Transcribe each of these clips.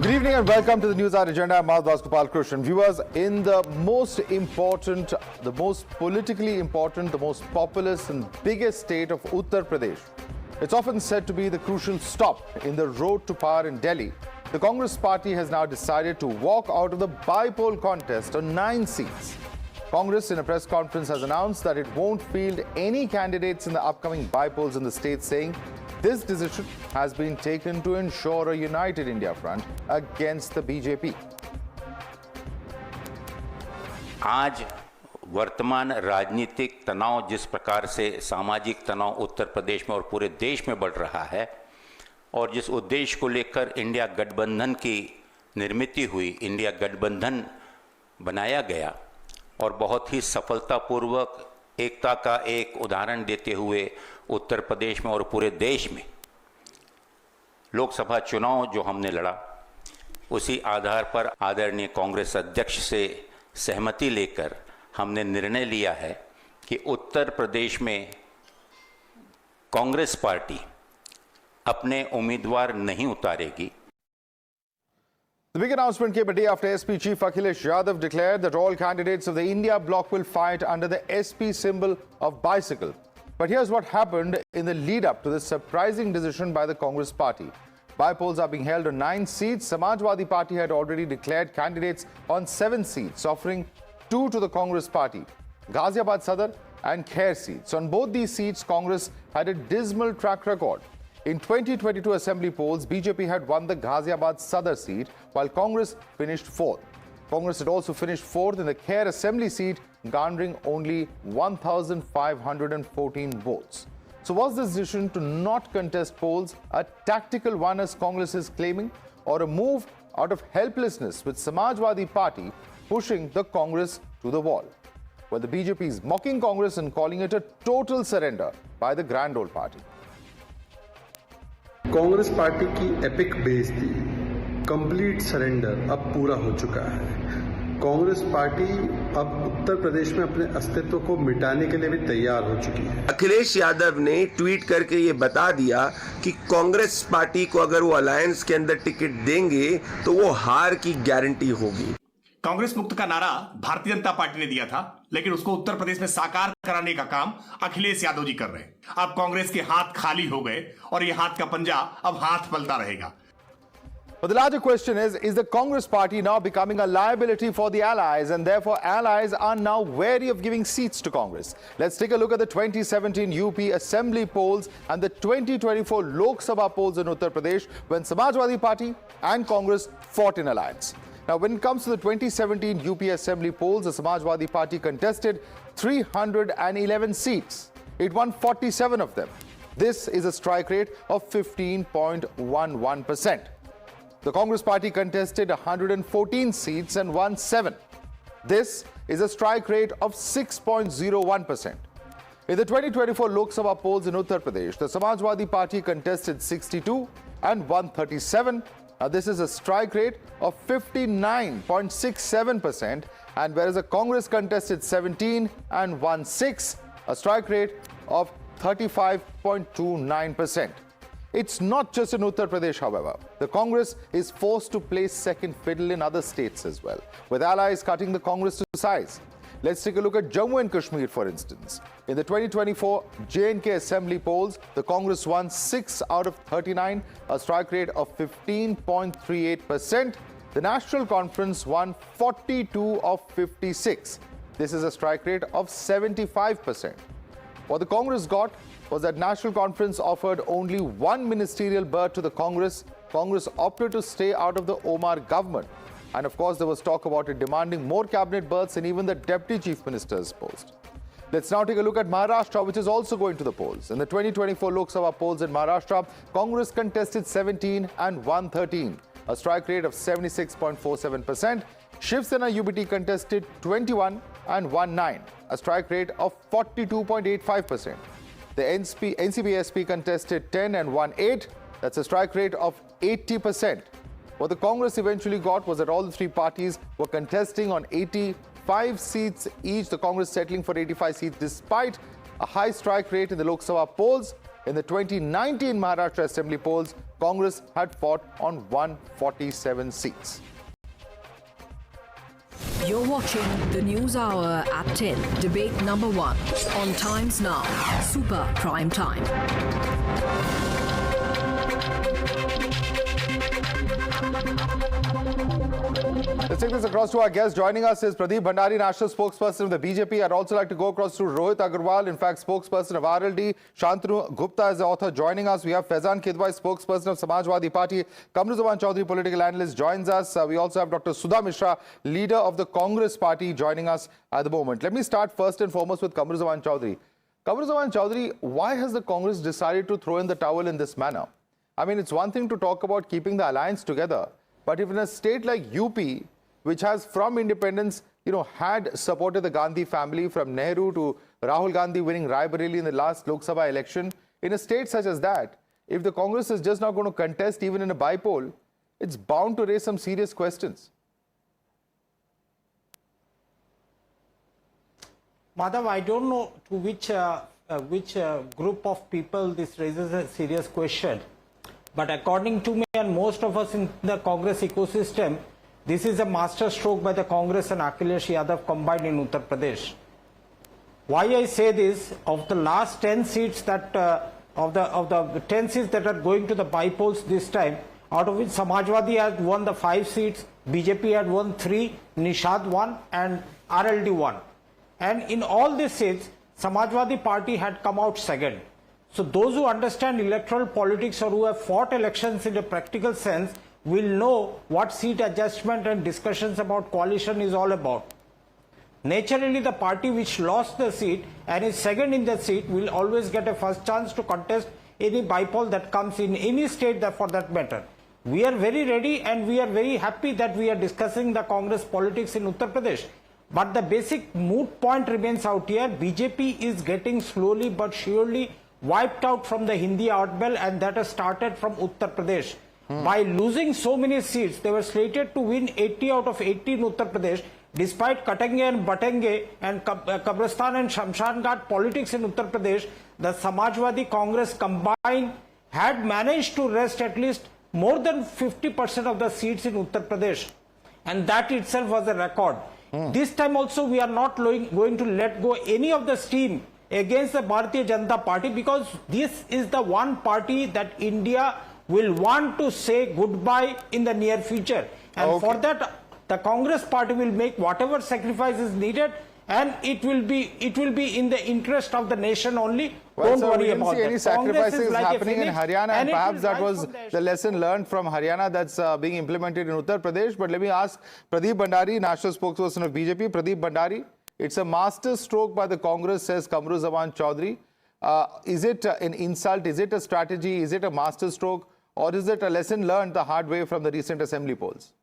Good evening and welcome to the Newshour Agenda. I'm Madhavdas G. Viewers, in the most important, the most politically important, the most populous and biggest state of Uttar Pradesh, it's often said to be the crucial stop in the road to power in Delhi. The Congress party has now decided to walk out of the bypoll contest on 9 seats. Congress, in a press conference, has announced that it won't field any candidates in the upcoming bypolls in the state, saying this decision has been taken to ensure a united India front against the BJP. आज वर्तमान राजनीतिक तनाव जिस प्रकार से सामाजिक तनाव उत्तर प्रदेश में और पूरे देश में बढ़ रहा है और जिस उद्देश्य को लेकर इंडिया गठबंधन की निर्मित हुई, इंडिया गठबंधन बनाया गया और बहुत ही सफलतापूर्वक एकता का एक उदाहरण देते हुए उत्तर प्रदेश में और पूरे देश में लोकसभा चुनाव जो हमने लड़ा, उसी आधार पर आदरणीय कांग्रेस अध्यक्ष से सहमति लेकर हमने निर्णय लिया है कि उत्तर प्रदेश में कांग्रेस पार्टी अपने उम्मीदवार नहीं उतारेगी. The big announcement came a day after SP Chief Akhilesh Yadav declared that all candidates of the India bloc will fight under the SP symbol of bicycle. But here's what happened in the lead-up to this surprising decision by the Congress party. Bypolls are being held on 9 seats. Samajwadi Party had already declared candidates on 7 seats, offering 2 to the Congress party, Ghaziabad Sadar and Khair seats. On both these seats, Congress had a dismal track record. In 2022 assembly polls, BJP had won the Ghaziabad Sadar seat, while Congress finished 4th. Congress had also finished 4th in the Khair assembly seat, garnering only 1,514 votes. So was this decision to not contest polls a tactical one, as Congress is claiming, or a move out of helplessness with Samajwadi Party pushing the Congress to the wall? Well, the BJP is mocking Congress and calling it a total surrender by the grand old party. Congress party की epic बेइज्जती, complete surrender अब पूरा हो चुका है. Congress party अब उत्तर प्रदेश में अपने अस्तित्व को मिटाने के लिए भी तैयार हो चुकी है. अखिलेश यादव ने ट्वीट करके ये बता दिया कि कांग्रेस पार्टी को अगर वो अलायंस के अंदर टिकट देंगे तो वो हार की गारंटी होगी. कांग्रेस मुक्त का नारा भारतीय जनता पार्टी ने दिया था, लेकिन उसको उत्तर प्रदेश में साकार कराने का काम अखिलेश यादव जी कर रहे हैं. अब कांग्रेस के हाथ खाली हो गए और ये हाथ का पंजा अब हाथ पलता रहेगा. But the larger question is the Congress party now becoming a liability for the allies, and therefore allies are now wary of giving seats to Congress? Let's take a look at the 2017 UP assembly polls and the 2024 Lok Sabha polls in Uttar Pradesh, when Samajwadi Party and Congress fought in alliance. Now, when it comes to the 2017 UP assembly polls, the Samajwadi Party contested 311 seats. It won 47 of them. This is a strike rate of 15.11%. The Congress party contested 114 seats and won 7. This is a strike rate of 6.01%. In the 2024 Lok Sabha polls in Uttar Pradesh, the Samajwadi Party contested 62 and won 37. Now, this is a strike rate of 59.67%, and whereas the Congress contested 17 and won 6, a strike rate of 35.29%. It's not just in Uttar Pradesh, however. The Congress is forced to play second fiddle in other states as well, with allies cutting the Congress to size. Let's take a look at Jammu and Kashmir, for instance. In the 2024 J&K assembly polls, the Congress won 6 out of 39, a strike rate of 15.38%. The National Conference won 42 of 56. This is a strike rate of 75%. What the Congress got was that National Conference offered only one ministerial berth to the Congress. Congress opted to stay out of the Omar government. And of course, there was talk about it demanding more cabinet berths and even the deputy chief minister's post. Let's now take a look at Maharashtra, which is also going to the polls. In the 2024 Lok Sabha polls in Maharashtra, Congress contested 17 and won 13, a strike rate of 76.47%. Shiv Sena UBT contested 21 and won 9, a strike rate of 42.85%. The NCP-SP contested 10 and won 8. That's a strike rate of 80%. What the Congress eventually got was that all the three parties were contesting on 85 seats each, the Congress settling for 85 seats despite a high strike rate in the Lok Sabha polls. In the 2019 Maharashtra Assembly polls, Congress had fought on 147 seats. You're watching the News Hour at 10, debate number 1 on Times Now, Super Prime Time. Let's take this across to our guest. Joining us is Pradeep Bhandari, national spokesperson of the BJP. I'd also like to go across to Rohit Agarwal, in fact, spokesperson of RLD. Shantanu Gupta is the author joining us. We have Faizan Kidwai, spokesperson of Samajwadi Party. Kamruzaman Chaudhary, political analyst, joins us. We also have Dr. Sudha Mishra, leader of the Congress Party, joining us at the moment. Let me start first and foremost with Kamruzaman Chaudhary. Kamruzaman Chaudhary, why has the Congress decided to throw in the towel in this manner? I mean, it's one thing to talk about keeping the alliance together, but if in a state like UP, which has from independence, had supported the Gandhi family from Nehru to Rahul Gandhi winning Raebareli in the last Lok Sabha election, in a state such as that, if the Congress is just not going to contest even in a bypoll, it's bound to raise some serious questions. Madhav, I don't know to which group of people this raises a serious question. But according to me and most of us in the Congress ecosystem, this is a masterstroke by the Congress and Akhilesh Yadav combined in Uttar Pradesh. Why I say this, of the last 10 seats that of the 10 seats that are going to the bypolls this time, out of which Samajwadi had won the 5 seats, BJP had won 3, Nishad 1 and RLD 1. And in all these seats, Samajwadi Party had come out second. So those who understand electoral politics or who have fought elections in a practical sense will know what seat adjustment and discussions about coalition is all about. Naturally, the party which lost the seat and is second in the seat will always get a first chance to contest any bypoll that comes in any state for that matter. We are very ready and we are very happy that we are discussing the Congress politics in Uttar Pradesh. But the basic moot point remains out here. BJP is getting slowly but surely wiped out from the Hindi outbell, and that has started from Uttar Pradesh. By losing so many seats, they were slated to win 80 out of 80 in Uttar Pradesh, despite Katenge and Batenge and Kabristan and Shamshan Ghat politics in Uttar Pradesh. The Samajwadi Congress combined had managed to wrest at least more than 50% of the seats in Uttar Pradesh, and that itself was a record. This time also we are not going to let go any of the steam against the Bharatiya Janata Party, because this is the one party that India will want to say goodbye in the near future. And for that, the Congress Party will make whatever sacrifice is needed, and it will be in the interest of the nation only. Well, Don't worry about that. Any sacrifices happening in Haryana, and perhaps that was the lesson learned from Haryana that's being implemented in Uttar Pradesh. But let me ask Pradeep Bhandari, national spokesperson of BJP. Pradeep Bhandari, it's a master stroke by the Congress, says Kamruzaman Chaudhary. Is it an insult? Is it a strategy? Is it a master stroke? Or is it a lesson learned the hard way from the recent assembly polls?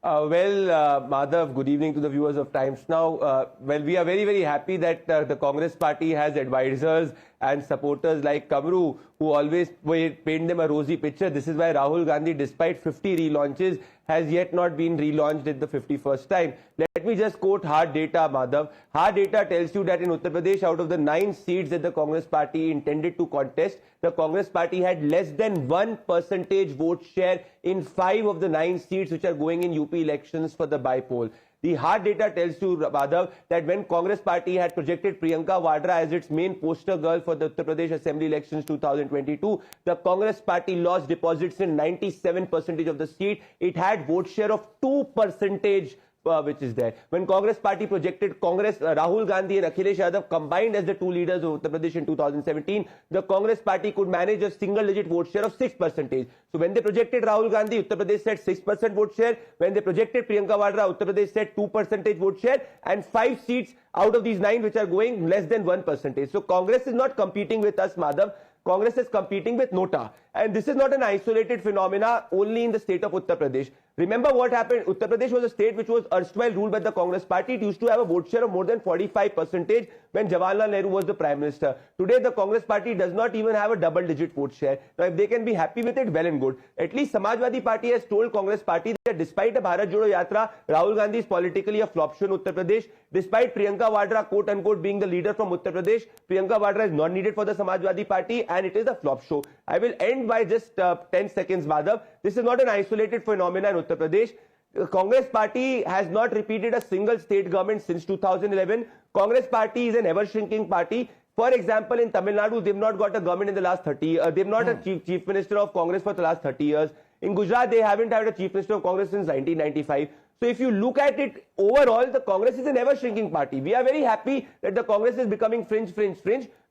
Madhav, good evening to the viewers of Times Now. We are very, very happy that the Congress Party has advisors and supporters like Kamru, who always paint them a rosy picture. This is why Rahul Gandhi, despite 50 relaunches, has yet not been relaunched at the 51st time. Let me just quote hard data, Madhav. Hard data tells you that in Uttar Pradesh, out of the 9 seats that the Congress Party intended to contest, the Congress Party had less than 1% vote share in 5 of the 9 seats which are going in UP elections for the bypoll. The hard data tells you, Madhav, that when Congress Party had projected Priyanka Vadra as its main poster girl for the Uttar Pradesh Assembly elections 2022, the Congress Party lost deposits in 97% of the seat. It had vote share of 2%. Which is there. When Congress Party projected Rahul Gandhi and Akhilesh Yadav combined as the 2 leaders of Uttar Pradesh in 2017, the Congress Party could manage a single-digit vote share of 6%. So when they projected Rahul Gandhi, Uttar Pradesh said 6% vote share. When they projected Priyanka Vadra, Uttar Pradesh said 2% vote share, and 5 seats out of these 9 which are going less than 1%. So Congress is not competing with us, Madhav. Congress is competing with Nota. And this is not an isolated phenomena only in the state of Uttar Pradesh. Remember what happened? Uttar Pradesh was a state which was erstwhile ruled by the Congress party. It used to have a vote share of more than 45% when Jawaharlal Nehru was the Prime Minister. Today, the Congress party does not even have a double-digit vote share. Now, if they can be happy with it, well and good. At least Samajwadi Party has told Congress party that despite the Bharat Jodo Yatra, Rahul Gandhi is politically a flop show in Uttar Pradesh. Despite Priyanka Vadra, quote-unquote, being the leader from Uttar Pradesh, Priyanka Vadra is not needed for the Samajwadi Party and it is a flop show. I will end by just 10 seconds, Madhav. This is not an isolated phenomenon in Uttar Pradesh. The Congress party has not repeated a single state government since 2011. Congress party is an ever-shrinking party. For example, in Tamil Nadu, they've not got a government in the last 30 years. They've not a chief minister of Congress for the last 30 years. In Gujarat, they haven't had a chief minister of Congress since 1995. So if you look at it overall, the Congress is an ever-shrinking party. We are very happy that the Congress is becoming fringe,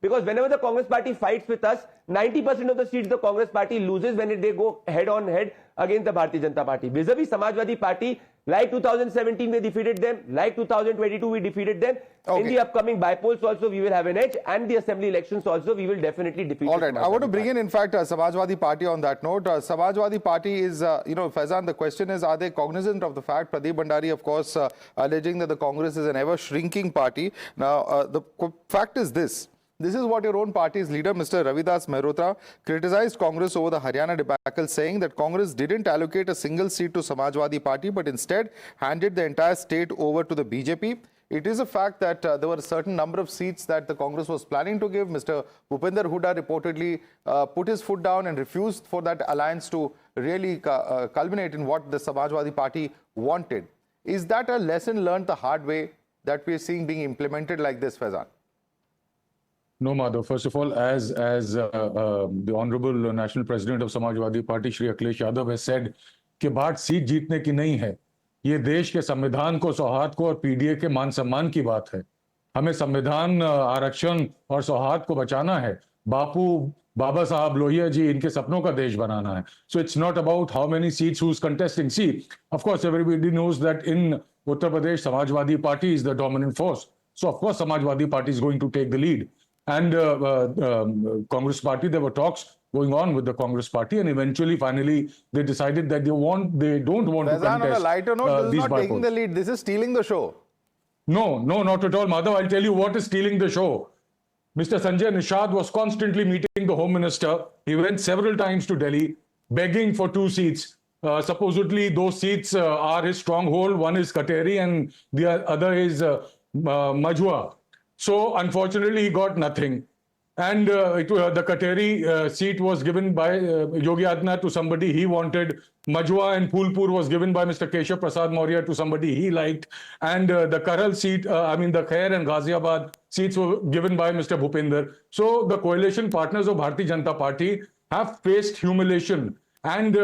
because whenever the Congress party fights with us, 90% of the seats the Congress party loses when they go head-on-head against the Bharatiya Janata Party. Vis-a-vis Samajwadi Party, like 2017 we defeated them, like 2022 we defeated them. In the upcoming bypolls also we will have an edge, and the assembly elections also we will definitely defeat. All right, I want to bring in fact, Samajwadi Party on that note. Samajwadi Party is, Faizan, the question is, are they cognizant of the fact, Pradeep Bhandari, of course, alleging that the Congress is an ever-shrinking party. Now, the fact is this. This is what your own party's leader, Mr. Ravidas Mehrotra, criticized Congress over the Haryana debacle, saying that Congress didn't allocate a single seat to Samajwadi Party, but instead handed the entire state over to the BJP. It is a fact that there were a certain number of seats that the Congress was planning to give. Mr. Bhupinder Hooda reportedly put his foot down and refused for that alliance to really culminate in what the Samajwadi Party wanted. Is that a lesson learned the hard way that we are seeing being implemented like this, Faizan? No, Madhav. First of all, as the Honorable National President of Samajwadi Party, Shri Akhilesh Yadav, has said, कि बात seat जीतने की नहीं है, ये देश के संविधान को, सौहार्द को और पीडीए के मान सम्मान की बात है. हमें संविधान, आरक्षण और सौहार्द को बचाना है. बाबा साहब लोहिया जी, इनके सपनों का देश बनाना है. So it's not about how many seats who's contesting. See, of course, everybody knows that in Uttar Pradesh, Samajwadi Party is the dominant force. So of course, Samajwadi Party is going to take the lead. And Congress Party, there were talks going on with the Congress Party, and eventually, finally, they decided that they don't want to contest on a lighter note, this is not bypolls. taking the lead. This is stealing the show. No, not at all, Madhav. I'll tell you what is stealing the show. Mr. Sanjay Nishad was constantly meeting the Home Minister. He went several times to Delhi, begging for 2 seats. Supposedly, those seats are his stronghold. One is Kateri and the other is Majhua. So, unfortunately, he got nothing. And the Kateri seat was given by Yogi Adityanath to somebody he wanted. Majhua and Phulpur was given by Mr. Keshav Prasad Maurya to somebody he liked. And the Karal seat, the Khair and Ghaziabad seats were given by Mr. Bhupinder. So, the coalition partners of Bharatiya Janata Party have faced humiliation. And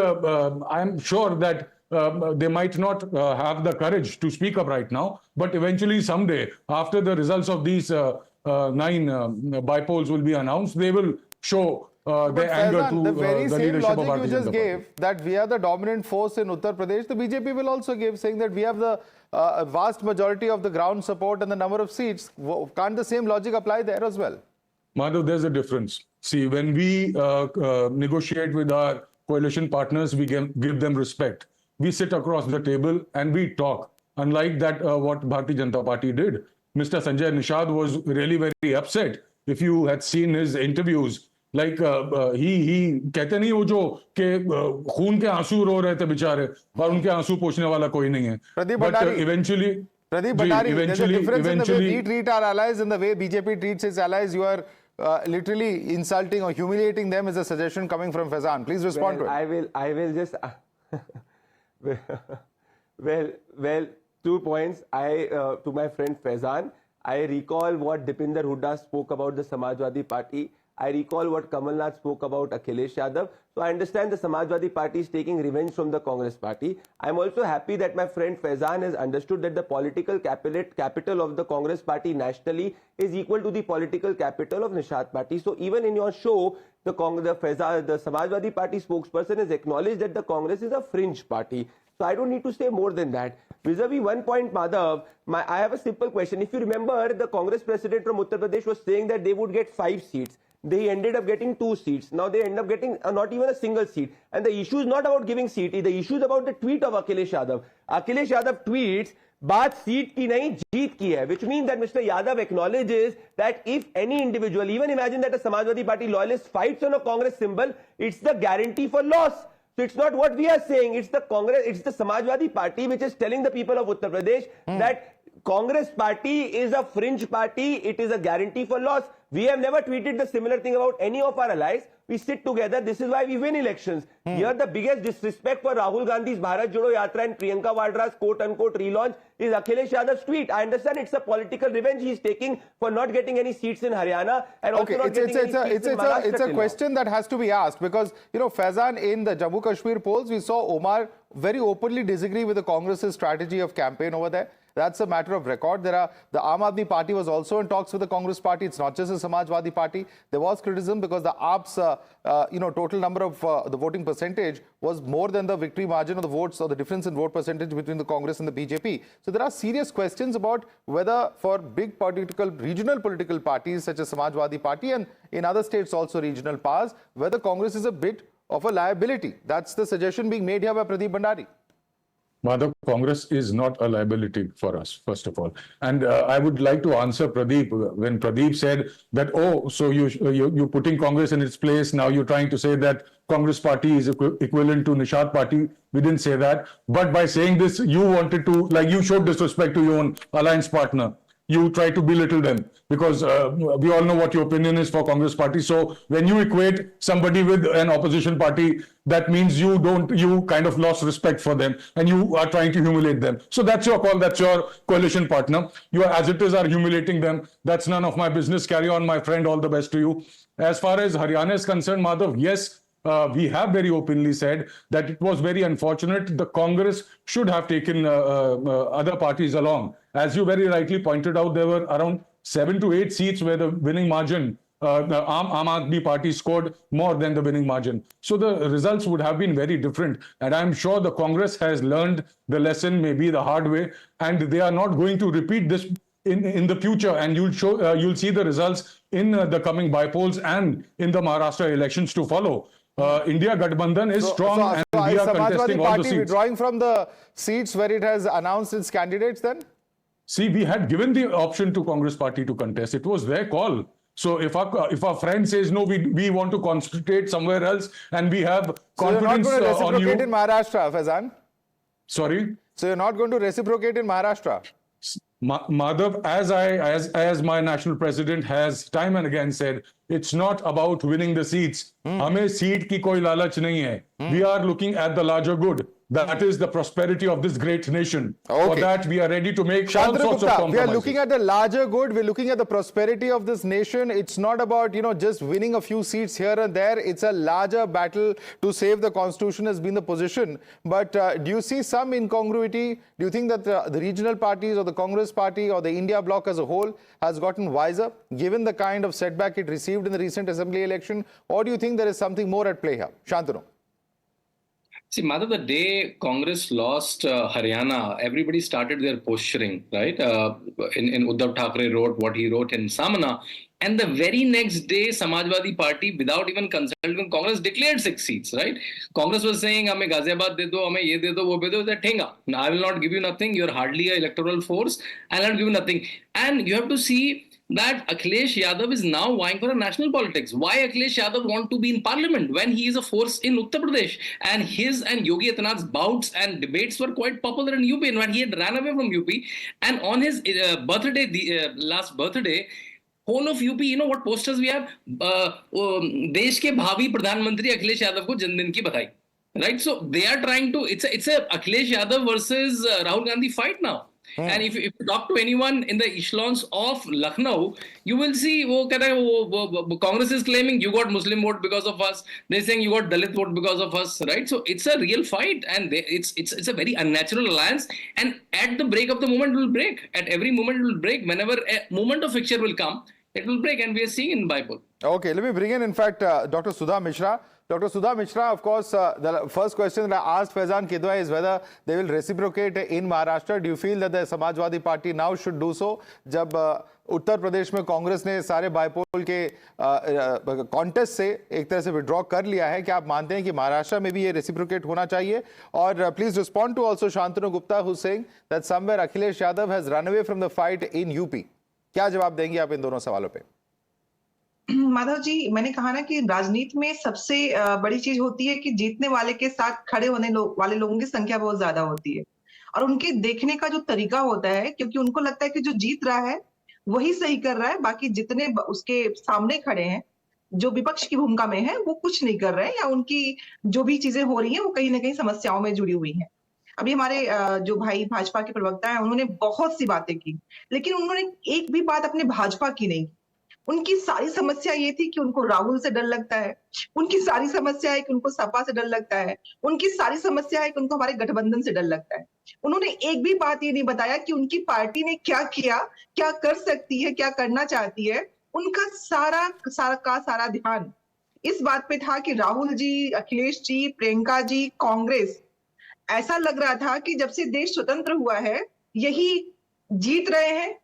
I'm sure that they might not have the courage to speak up right now, but eventually someday, after the results of these 9 bypolls will be announced, they will show their anger to the very same leadership of logic Bharatiya you just Janata gave, Party. that we are the dominant force in Uttar Pradesh, the BJP will also give, saying that we have the vast majority of the ground support and the number of seats. Can't the same logic apply there as well? Madhav, there's a difference. See, when we negotiate with our coalition partners, we give them respect. We sit across the table and we talk. Unlike that, what Bharatiya Janata Party did. Mr. Sanjay Nishad was really very upset. If you had seen his interviews, like he कहते नहीं वो जो कि खून के आंसू रो रहे थे बेचारे और उनके आंसू पोंछने वाला कोई नहीं है. But eventually, Pradeep Bhandari, there's a difference in the way we treat our allies and the way BJP treats its allies. You are literally insulting or humiliating them, is a suggestion coming from Faizan. Please respond to it. I will just... well, 2 points. To my friend Faizan, I recall what Dipinder Hooda spoke about the Samajwadi Party. I recall what Kamal Nath spoke about Akhilesh Yadav. So I understand the Samajwadi Party is taking revenge from the Congress Party. I'm also happy that my friend Faizan has understood that the political capital of the Congress Party nationally is equal to the political capital of Nishad Party. So even in your show, the Samajwadi Party spokesperson has acknowledged that the Congress is a fringe party. So I don't need to say more than that. Vis-a-vis one point, Madhav, I have a simple question. If you remember, the Congress president from Uttar Pradesh was saying that they would get 5 seats. They ended up getting 2 seats. Now they end up getting not even a single seat. And the issue is not about giving seat. The issue is about the tweet of Akhilesh Yadav. Akhilesh Yadav tweets, बात seat की नहीं जीत की है, which means that Mr. Yadav acknowledges that if any individual, even imagine that a Samajwadi Party loyalist fights on a Congress symbol, it's the guarantee for loss. So it's not what we are saying, it's the Congress, it's the Samajwadi Party which is telling the people of Uttar Pradesh that Congress Party is a fringe party, it is a guarantee for loss. We have never tweeted the similar thing about any of our allies. We sit together. This is why we win elections. Here the biggest disrespect for Rahul Gandhi's Bharat Jodo Yatra and Priyanka Vadra's quote-unquote relaunch is Akhilesh Yadav's tweet. I understand it's a political revenge he's taking for not getting any seats in Haryana and also not getting any seats in Maharashtra. It's a question that has to be asked because, you know, Faizan, in the Jammu Kashmir polls, we saw Omar very openly disagree with the Congress's strategy of campaign over there. That's a matter of record. The Aam Aadmi Party was also in talks with the Congress Party. It's not just the Samajwadi Party. There was criticism because the AAP's, total number of the voting percentage was more than the victory margin of the votes or the difference in vote percentage between the Congress and the BJP. So there are serious questions about whether for big regional political parties such as Samajwadi Party and in other states also regional powers, whether Congress is a bit of a liability. That's the suggestion being made here by Pradeep Bhandari. Madhav, Congress is not a liability for us, first of all. And I would like to answer Pradeep when Pradeep said that, oh, so you're putting Congress in its place. Now you're trying to say that Congress party is equivalent to Nishad party. We didn't say that. But by saying this, you wanted to, like you showed disrespect to your own alliance partner. You try to belittle them because we all know what your opinion is for Congress party. So when you equate somebody with an opposition party, that means you kind of lost respect for them and you are trying to humiliate them. So that's your call. That's your coalition partner. You as it is are humiliating them. That's none of my business. Carry on, my friend. All the best to you. As far as Haryana is concerned, Madhav, yes, we have very openly said that it was very unfortunate. The Congress should have taken other parties along. As you very rightly pointed out, there were around 7 to 8 seats where the winning margin, the Aam Aadmi Party scored more than the winning margin. So the results would have been very different. And I'm sure the Congress has learned the lesson, maybe the hard way, and they are not going to repeat this in the future. And you'll see the results in the coming bypolls and in the Maharashtra elections to follow. India Gathbandhan is strong and we are contesting all the seats. Withdrawing from the seats where it has announced its candidates then? See, we had given the option to Congress party to contest. It was their call. So if our friend says, no, we want to concentrate somewhere else and we have confidence on you. So you're not going to reciprocate in Maharashtra, Faizan? Sorry? So you're not going to reciprocate in Maharashtra? Madhav, as my national president has time and again said, it's not about winning the seats. हमें seat की कोई लालच नहीं है. We are looking at the larger good. That is the prosperity of this great nation. Okay. For that, we are ready to make all sorts of compromises. We are looking at the larger good. We're looking at the prosperity of this nation. It's not about, just winning a few seats here and there. It's a larger battle to save the constitution has been the position. But do you see some incongruity? Do you think that the regional parties or the Congress party or the India bloc as a whole has gotten wiser, given the kind of setback it received in the recent assembly election? Or do you think there is something more at play here? Shantanu. See, Madhav, the day Congress lost Haryana, everybody started their posturing, right? In Uddhav Thackeray wrote what he wrote in Samana. And the very next day, Samajwadi Party, without even consulting Congress, declared 6 seats, right? Congress was saying, "Hame Ghaziabad de do, hame ye de do, wo de do." That thenga. I will not give you nothing. You're hardly an electoral force. I'll not give you nothing. And you have to see that Akhilesh Yadav is now vying for a national politics. Why Akhilesh Yadav want to be in parliament when he is a force in Uttar Pradesh? And his and Yogi Adityanath's bouts and debates were quite popular in UP, and when he had ran away from UP. And on his birthday, last birthday, whole of UP, what posters we have? देश के भावी प्रधानमंत्री अखिलेश यादव को जन्मदिन की बधाई. Right? So they are trying to, it's a Akhilesh Yadav versus Rahul Gandhi fight now. And if you talk to anyone in the echelons of Lucknow, you will see Congress is claiming you got Muslim vote because of us. They're saying you got Dalit vote because of us, right? So it's a real fight, and it's a very unnatural alliance. And at the break of the moment, it will break. At every moment, it will break. Whenever a moment of fixture will come, it will break, and we are seeing in bypoll. Okay, let me bring in fact, Dr. Sudha Mishra. Dr. Sudha Mishra, of course, the first question that I asked Faizan Kidwai is whether they will reciprocate in Maharashtra. Do you feel that the Samajwadi Party now should do so? जब उत्तर प्रदेश में कांग्रेस ने सारे bypoll के contest से एक तरह से withdraw कर लिया है, क्या आप मानते हैं कि महाराष्ट्र में भी ये रेसिप्रोकेट होना चाहिए? और please respond to also Shantanu Gupta who saying that somewhere Akhilesh Yadav has run away from the fight in UP. क्या जवाब देंगे आप इन दोनों सवालों पे? माधव जी, मैंने कहा ना कि राजनीति में सबसे बड़ी चीज होती है कि जीतने वाले के साथ खड़े होने वाले लोगों की संख्या बहुत ज्यादा होती है, और उनके देखने का जो तरीका होता है, क्योंकि उनको लगता है कि जो जीत रहा है वही सही कर रहा है, बाकी जितने उसके सामने खड़े हैं जो विपक्ष की भूमिका में है वो कुछ नहीं कर रहे हैं, या उनकी जो भी चीजें हो रही हैं वो कहीं ना कहीं समस्याओं में जुड़ी हुई हैं. अभी हमारे जो भाई भाजपा के प्रवक्ता हैं उन्होंने बहुत सी बातें की, लेकिन उन्होंने एक भी बात अपने भाजपा की नहीं. उनकी सारी समस्या ये थी कि उनको राहुल से डर लगता है, उनकी सारी समस्या है कि उनको सपा से डर लगता है, उनकी सारी समस्या है कि उनको हमारे गठबंधन से डर लगता है. उन्होंने एक भी बात ये नहीं बताया कि उनकी पार्टी ने क्या किया, क्या कर सकती है, क्या करना चाहती है. उनका सारा ध्यान इस बात पे था कि राहुल जी, अखिलेश जी, प्रियंका जी, कांग्रेस, ऐसा लग रहा था कि जब से देश स्वतंत्र हुआ है यही जीत रहे हैं,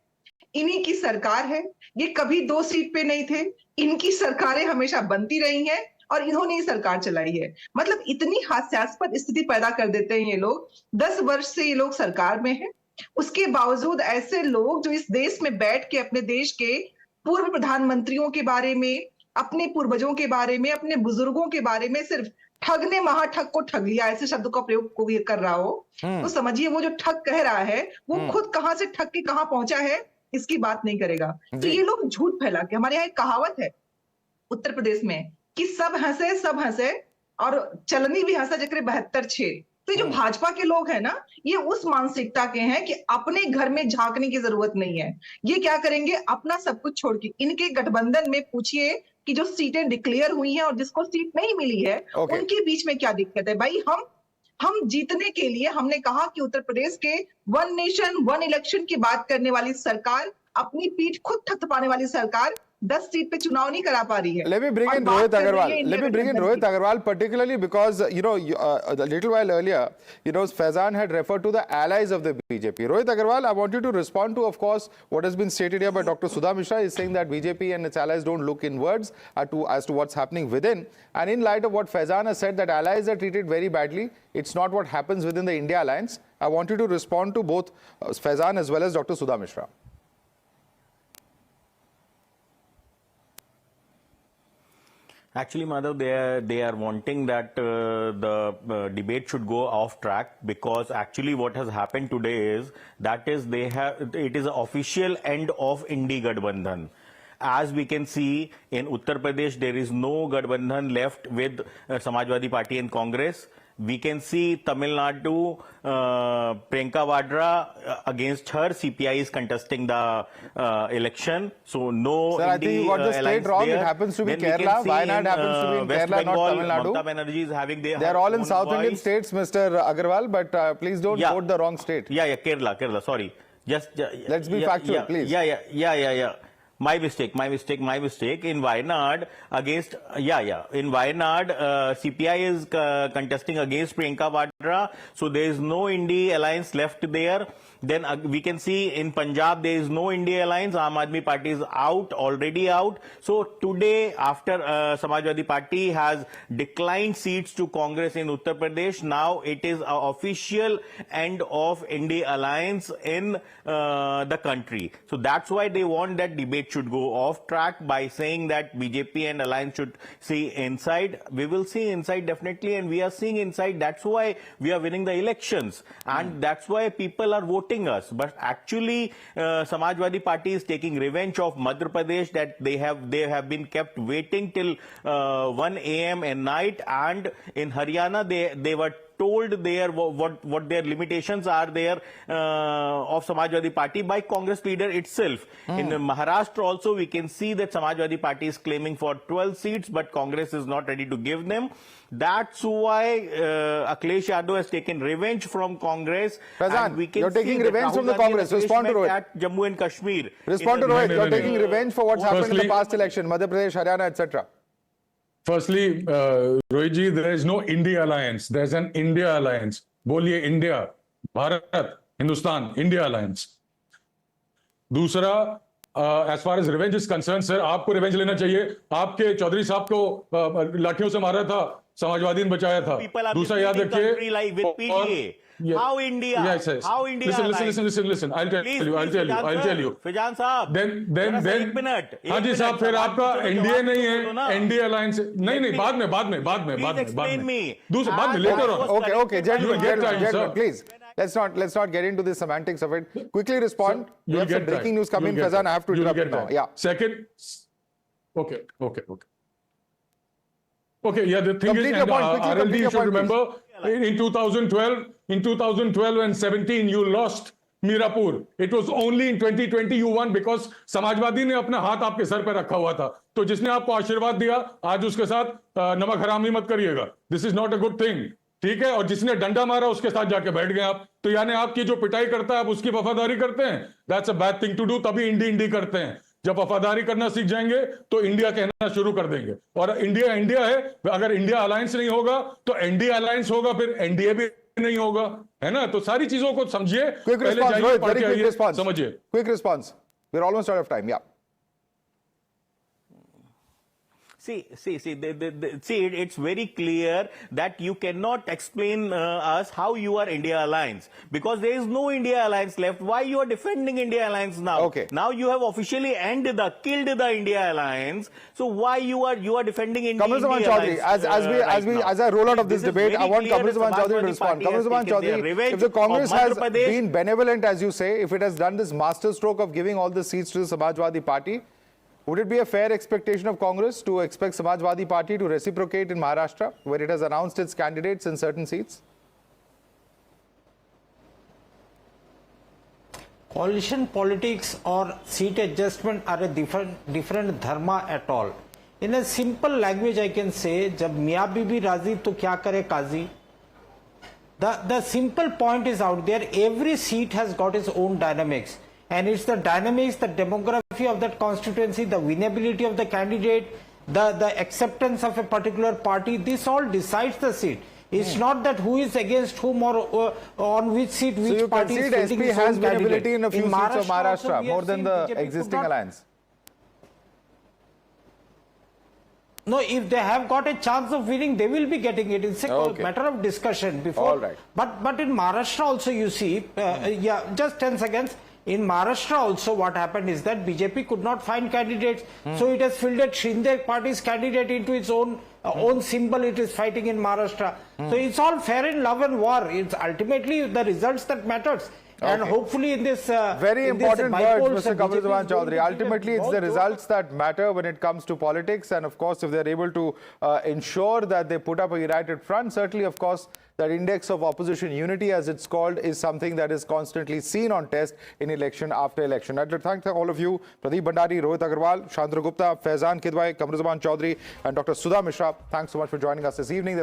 इन्हीं की सरकार है. ये कभी 2 सीट पे नहीं थे, इनकी सरकारें हमेशा बनती रही हैं और इन्होंने ही सरकार चलाई है. मतलब इतनी हास्यास्पद स्थिति पैदा कर देते हैं ये लोग. 10 वर्ष से ये लोग सरकार में हैं, उसके बावजूद ऐसे लोग जो इस देश में बैठ के अपने देश के पूर्व प्रधानमंत्रियों के बारे में, अपने पूर्वजों के बारे में, अपने बुजुर्गों के बारे में सिर्फ ठग ने महाठग को ठग लिया, ऐसे शब्द का प्रयोग को भी कर रहा हो, तो समझिए वो जो ठग कह रहा है वो खुद कहां से ठग के कहां पहुंचा है इसकी बात नहीं करेगा. तो ये लोग झूठ फैला के, हमारे यहाँ एक कहावत है उत्तर प्रदेश में कि सब हंसे और चलनी भी हंसा जकरे 72 छेद. तो ये जो भाजपा के लोग हैं ना, ये उस मानसिकता के हैं कि अपने घर में झांकने की जरूरत नहीं है. ये क्या करेंगे, अपना सब कुछ छोड़ के. इनके गठबंधन में पूछिए कि जो सीटें डिक्लेयर हुई हैं और जिसको सीट नहीं मिली है उनके बीच में क्या दिक्कत है. भाई हम जीतने के लिए हमने कहा कि उत्तर प्रदेश के 1 नेशन 1 इलेक्शन की बात करने वाली सरकार, अपनी पीठ खुद थपथपाने वाली सरकार 10 सीट पे चुनाव नहीं करा पा रही है. Let me bring in Rohit Agarwal, particularly because a little while earlier, Faizan had referred to the allies of the BJP. Rohit Agarwal, I want you to respond to, of course, what has been stated here by Dr. Sudha Mishra. Is saying that BJP and its allies don't look inwards as to what's happening within. And in light of what Faizan has said, that allies are treated very badly. It's not what happens within the India alliance. I want you to respond to both Faizan as well as Dr. Sudha Mishra. Actually, Madhav, they are wanting that the debate should go off track, because actually what has happened today is it is the official end of Indi Gadbandhan. As we can see in Uttar Pradesh, there is no Gadbandhan left with Samajwadi Party and Congress. We can see Tamil Nadu, Priyanka Vadra, against her, CPI is contesting the election. So no. Sir, I think you got the state wrong. It happens to be Kerala. Wayanad happens to be in West Kerala, Bengal, not Tamil Nadu. Mamata Banerjee is having They're all in South Indian states, Mr. Agarwal, but please don't quote the wrong state. Yeah, Kerala, sorry. Let's be factual, please. Yeah. My mistake. In Wayanad, in Wayanad, CPI is contesting against Priyanka Vadra. So there is no India alliance left there. Then we can see in Punjab, there is no India alliance. Aam Aadmi Party is already out. So today, after Samajwadi Party has declined seats to Congress in Uttar Pradesh, now it is an official end of India alliance in the country. So that's why they want that debate should go off track by saying that BJP and alliance should see inside. We will see inside definitely, and we are seeing inside. That's why we are winning the elections, and that's why people are voting us. But actually, Samajwadi Party is taking revenge of Madhya Pradesh, that they have been kept waiting till 1 a.m. at night, and in Haryana they were told what their limitations are there of Samajwadi Party by Congress leader itself. In Maharashtra also we can see that Samajwadi Party is claiming for 12 seats, but Congress is not ready to give them. That's why Akhilesh Yadav has taken revenge from Congress. Faizan, you're taking revenge from the Congress. Respond to Rohit. At Jammu and Kashmir. Respond to Rohit. You're taking revenge for what's happened in the past election, Madhya Pradesh, Haryana, etc. Firstly, Rohit ji, there is no India alliance. There's an India alliance. बोलिए India, Bharat, Hindustan, India alliance. दूसरा, as far as revenge is concerned, sir, आपको revenge लेना चाहिए. आपके चौधरी साहब को लाठियों से मारा था, समाजवादी ने बचाया था. दूसरा याद रखिए. How India? Yes, yes. How India? Listen. I'll tell you. Fijan साहब. Then. एक मिनट. हाँ जी साहब, फिर आपका एनडीए नहीं है, एनडीए अलायंस नहीं, बाद में. Explain me. दूसरा बाद में later on. Okay, gentlemen, please. Let's not get into the semantics of it. Quickly respond. We have some breaking news coming. Faizan, I have to interrupt now. Yeah. Second. Okay. Yeah, the thing is, RLD, you should remember, in 2012 and 17, you lost Mirapur. It was only in 2020 you won because Samajwadi ने अपना हाथ आपके sir पे रखा हुआ था. तो जिसने आपको आशीर्वाद दिया, आज उसके साथ नमक हरामी मत करिएगा. This is not a good thing. ठीक है? और जिसने डंडा मारा उसके साथ जाके बैठ गए आप. तो यानी आपकी जो पिटाई करता है आप उसकी वफादारी करते हैं. That's a bad thing to do. तभी इंडी करते हैं. जब वफादारी करना सीख जाएंगे तो इंडिया कहना शुरू कर देंगे. और इंडिया है. अगर इंडिया अलायंस नहीं होगा तो एनडीए अलायंस होगा, फिर एनडीए भी नहीं होगा, है ना? तो सारी चीजों को समझिए. Quick response. समझिए. Quick response. We're almost out of time. Yeah. See, it's very clear that you cannot explain us how you are India alliance, because there is no India alliance left. Why you are defending India alliance now? Okay. Now you have officially killed the India alliance. So why you are defending India Chaudhary, alliance? as I roll out of this debate, I want Congressman Chaudhary to respond. Congressman Chaudhary, if the Congress has been benevolent, as you say, if it has done this masterstroke of giving all the seats to the Samajwadi Party, would it be a fair expectation of Congress to expect Samajwadi Party to reciprocate in Maharashtra, where it has announced its candidates in certain seats? Coalition politics or seat adjustment are a different dharma at all. In a simple language, I can say, जब मियाँ बीबी राजी तो क्या करे काजी? The simple point is out there. Every seat has got its own dynamics. And it's the dynamics, the demography of that constituency, the winnability of the candidate, the acceptance of a particular party, this all decides the seat. It's not that who is against whom or on which seat which party is fielding SP its has own candidate. winnability in a few seats of Maharashtra, more than the BJP existing alliance. No, if they have got a chance of winning, they will be getting it. It's a matter of discussion before. All right. But in Maharashtra also, you see, just 10 seconds. In Maharashtra also, what happened is that BJP could not find candidates, so it has fielded Shinde party's candidate into its own symbol. It is fighting in Maharashtra. So it's all fair in love and war. It's ultimately the results that matters. And hopefully in this very important words, Mr. Congressman Chaudhary. Ultimately, it's the results that matter when it comes to politics. And of course, if they're able to ensure that they put up a united front, certainly, of course, that index of opposition unity, as it's called, is something that is constantly seen on test in election after election. I'd like to thank all of you, Pradeep Bhandari, Rohit Agarwal, Chandra Gupta, Faizan Kidwai, Congressman Chaudhary, and Dr. Sudha Mishra. Thanks so much for joining us this evening.